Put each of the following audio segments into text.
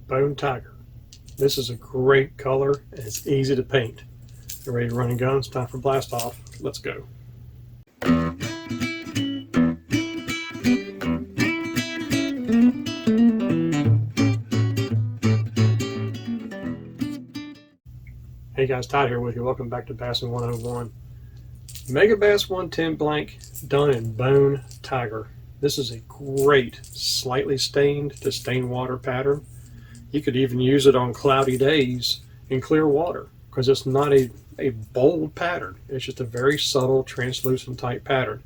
Bone Tiger. This is a great color and it's easy to paint. You ready to run and gun? It's time for blast off. Let's go. Hey guys, Todd here with you. Welcome back to Bassin 101. Megabass 110 blank done in Bone Tiger. This is a great slightly stained to stained water pattern. You could even use it on cloudy days in clear water because it's not a bold pattern. It's just a very subtle translucent type pattern.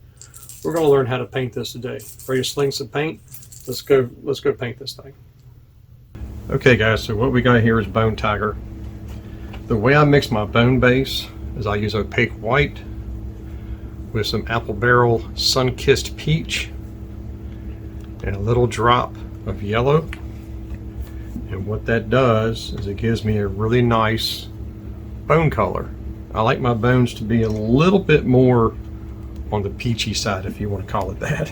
We're going to learn how to paint this today. Ready to sling some paint? Let's go paint this thing. Okay guys, so what we got here is Bone Tiger. The way I mix my bone base is I use opaque white with some apple barrel sun-kissed peach and a little drop of yellow. And what that does is it gives me a really nice bone color. I like my bones to be a little bit more on the peachy side, if you want to call it that.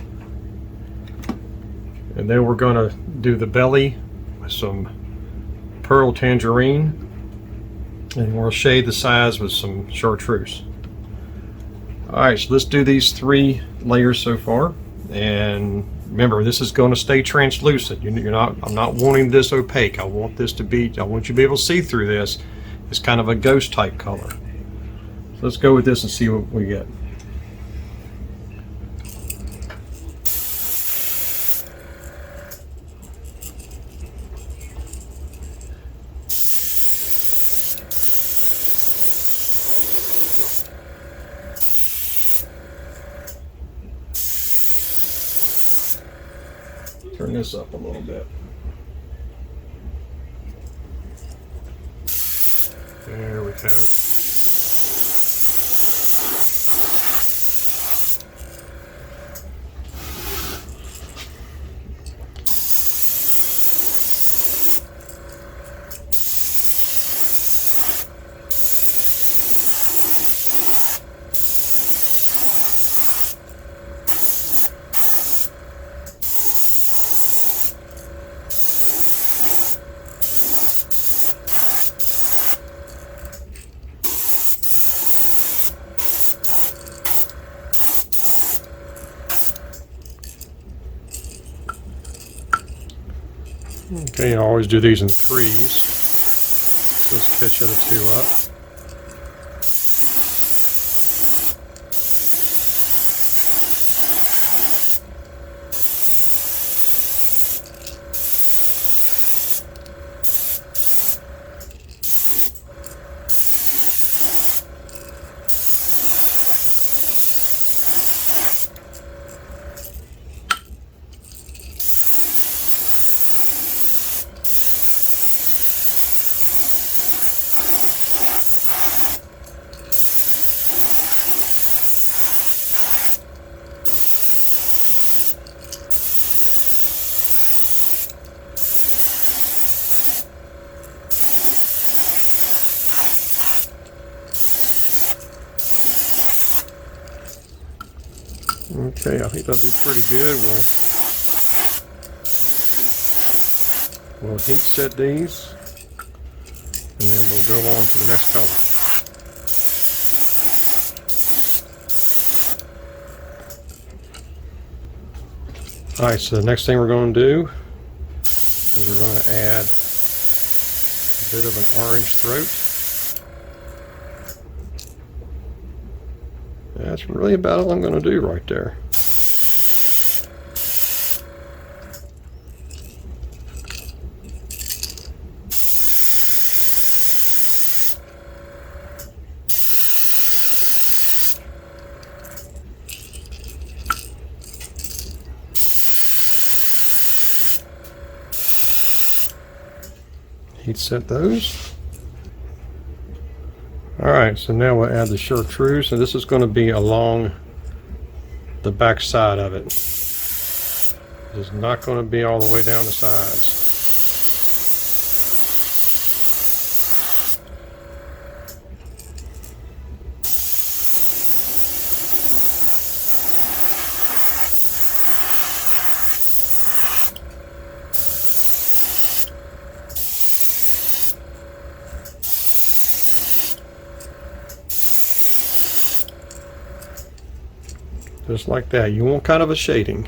And then we're going to do the belly with some pearl tangerine. And we'll shade the sides with some chartreuse. Alright, so let's do these 3 layers so far. And remember, this is going to stay translucent. I'm not wanting this opaque. I want you to be able to see through this. It's kind of a ghost type color. So let's go with this and see what we get. Turn this up a little bit. There we go. Okay, I always do these in 3s. Let's catch the other 2 up. Okay, I think that'll be pretty good. We'll heat set these, and then we'll go on to the next color. Alright, so the next thing we're going to do is we're going to add a bit of an orange throat. That's really about all I'm going to do right there. Heat set those. Alright, so now we'll add the chartreuse, and this is going to be along the back side of it. It's not going to be all the way down the sides. Just like that. You want kind of a shading.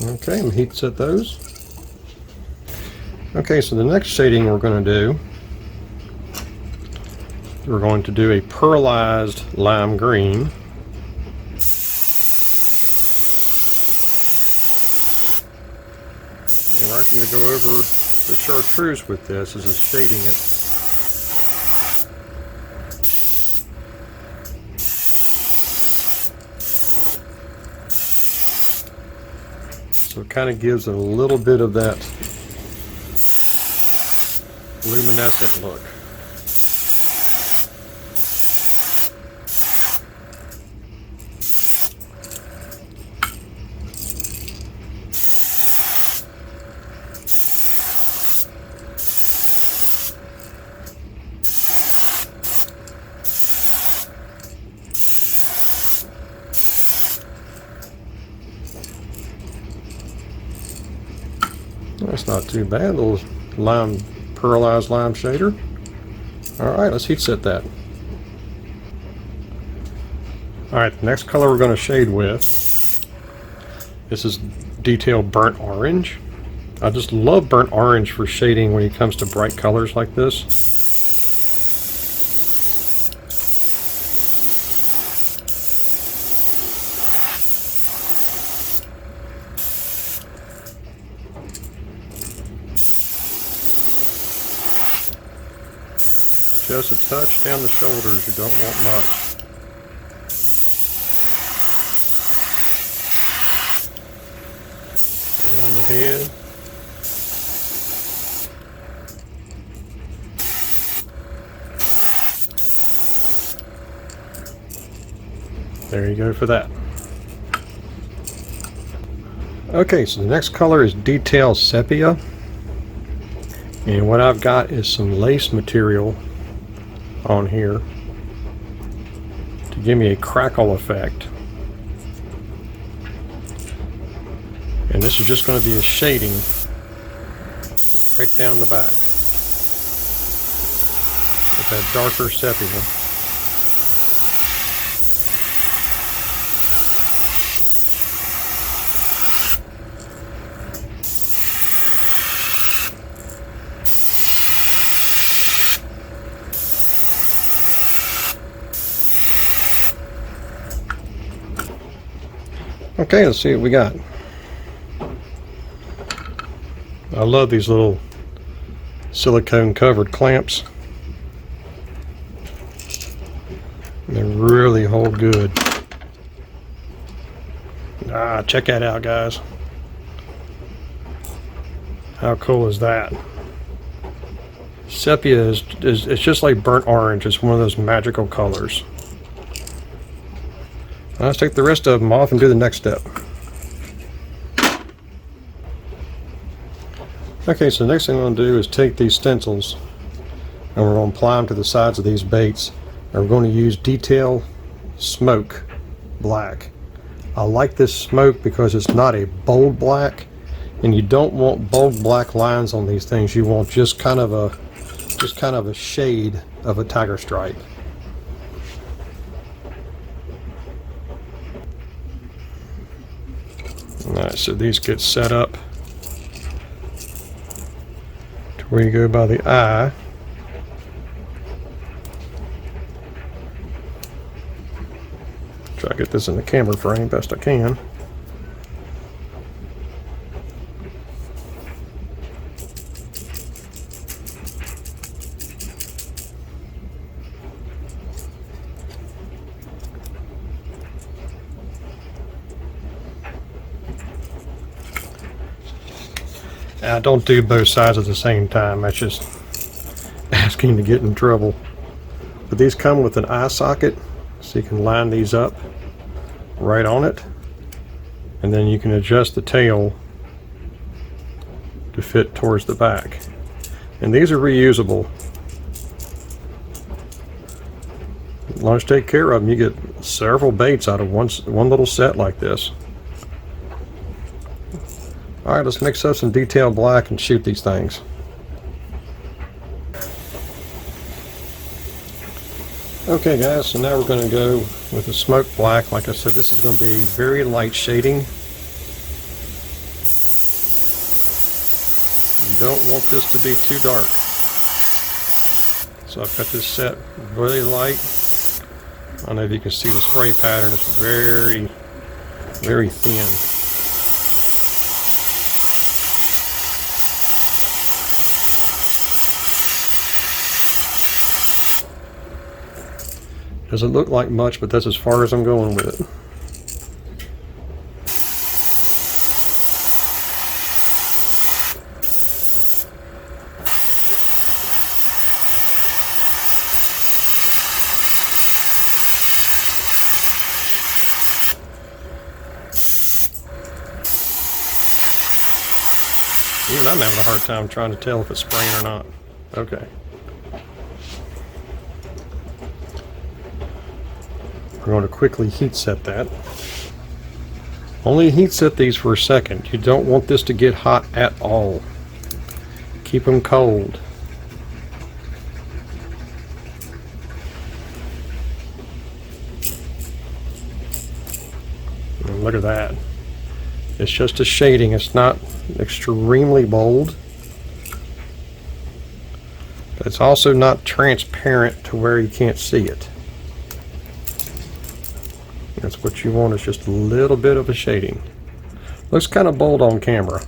Okay, and heat set those. Okay, so the next shading we're going to do a pearlized lime green. And we're actually going to go over the chartreuse with this as it's shading it. So it kind of gives it a little bit of that luminescent look. That's not too bad, a little pearlized lime shader. Alright, let's heat set that. Alright, the next color we're going to shade with, this is Detail Burnt Orange. I just love burnt orange for shading when it comes to bright colors like this. Just a touch down the shoulders, you don't want much. Around the head. There you go for that. Okay, so the next color is Detail Sepia. And what I've got is some lace material on here to give me a crackle effect, and this is just going to be a shading right down the back with that darker sepia. Okay, let's see what we got. I love these little silicone covered clamps. They really hold good. Check that out, guys. How cool is that? Sepia is it's just like burnt orange. It's one of those magical colors. Let's take the rest of them off and do the next step. Okay, so the next thing I'm going to do is take these stencils and we're going to apply them to the sides of these baits. And we're going to use Detail Smoke Black. I like this smoke because it's not a bold black, and you don't want bold black lines on these things. You want just kind of a shade of a tiger stripe. Alright, so these get set up to where you go by the eye. Try to get this in the camera frame best I can. I don't do both sides at the same time. That's just asking to get in trouble. But these come with an eye socket, so you can line these up right on it, and then you can adjust the tail to fit towards the back. And these are reusable. As long as you take care of them, you get several baits out of one little set like this. Alright, let's mix up some detailed black and shoot these things. Okay guys, so now we're going to go with the smoked black. Like I said, this is going to be very light shading. You don't want this to be too dark. So I've got this set really light. I don't know if you can see the spray pattern. It's very, very thin. Doesn't look like much, but that's as far as I'm going with it. Even I'm having a hard time trying to tell if it's spraying or not. Okay. We're going to quickly heat set that. Only heat set these for a second. You don't want this to get hot at all. Keep them cold. And look at that. It's just a shading. It's not extremely bold. But it's also not transparent to where you can't see it. That's what you want, is just a little bit of a shading. Looks kind of bold on camera.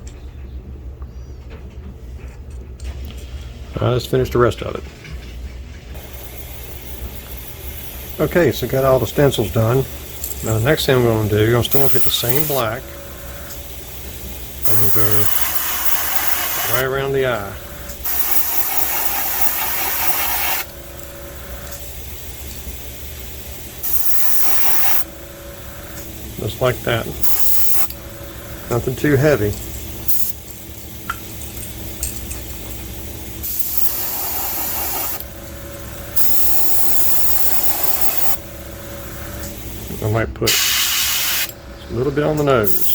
Let's finish the rest of it. Okay, so got all the stencils done. Now the next thing I'm going to do, I'm still going to hit the same black. I'm going to go right around the eye. Just like that. Nothing too heavy. I might put a little bit on the nose.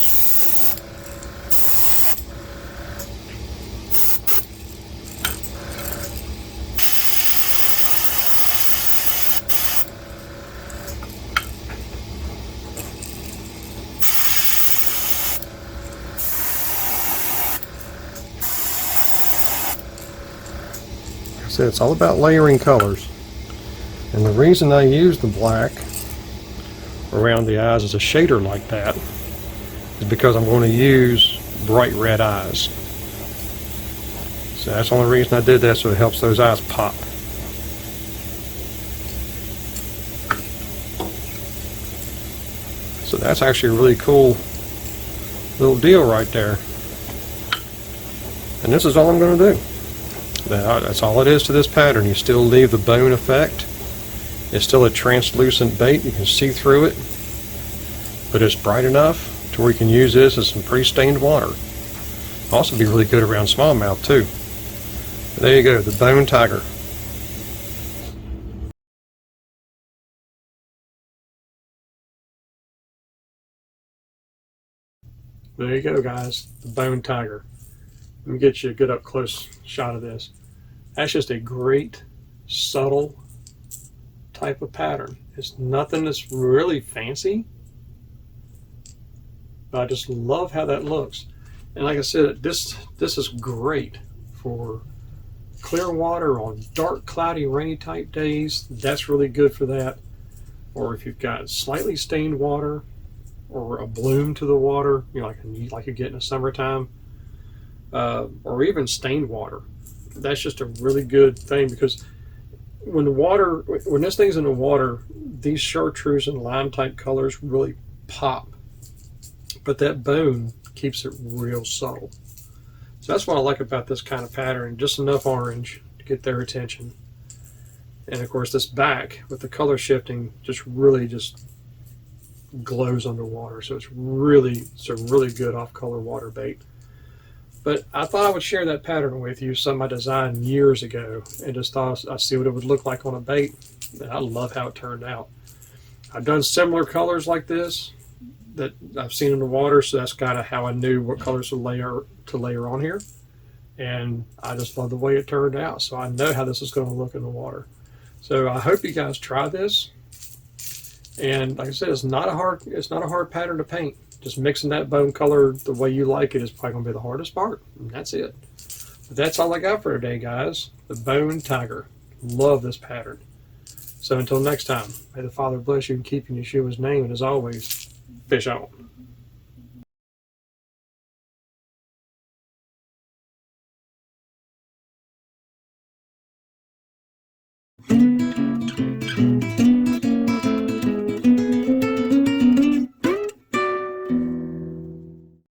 It's all about layering colors, and the reason I use the black around the eyes as a shader like that is because I'm going to use bright red eyes. So that's the only reason I did that, so it helps those eyes pop. So that's actually a really cool little deal right there, and this is all I'm going to do. That's all it is to this pattern. You still leave the bone effect. It's still a translucent bait. You can see through it, but it's bright enough to where you can use this as some pre-stained water. Also be really good around smallmouth too. There you go, the Bone Tiger. There you go guys, the Bone Tiger. Let me get you a good up close shot of this. That's just a great, subtle type of pattern. It's nothing that's really fancy, but I just love how that looks. And like I said, this is great for clear water on dark, cloudy, rainy type days. That's really good for that. Or if you've got slightly stained water or a bloom to the water, you know, like you get in the summertime. Or even stained water. That's just a really good thing, because when this thing's in the water, these chartreuse and lime type colors really pop, but that bone keeps it real subtle. So that's what I like about this kind of pattern, just enough orange to get their attention. And of course this back with the color shifting just really just glows underwater. So it's a really good off color water bait. But I thought I would share that pattern with you, something I designed years ago, and just thought I'd see what it would look like on a bait. And I love how it turned out. I've done similar colors like this that I've seen in the water, so that's kind of how I knew what colors to layer on here. And I just love the way it turned out, so I know how this is going to look in the water. So I hope you guys try this. And like I said, it's not a hard pattern to paint. Just mixing that bone color the way you like it is probably going to be the hardest part. And that's it. But that's all I got for today, guys. The Bone Tiger. Love this pattern. So until next time, may the Father bless you and keep you in Yeshua's name. And as always, fish on.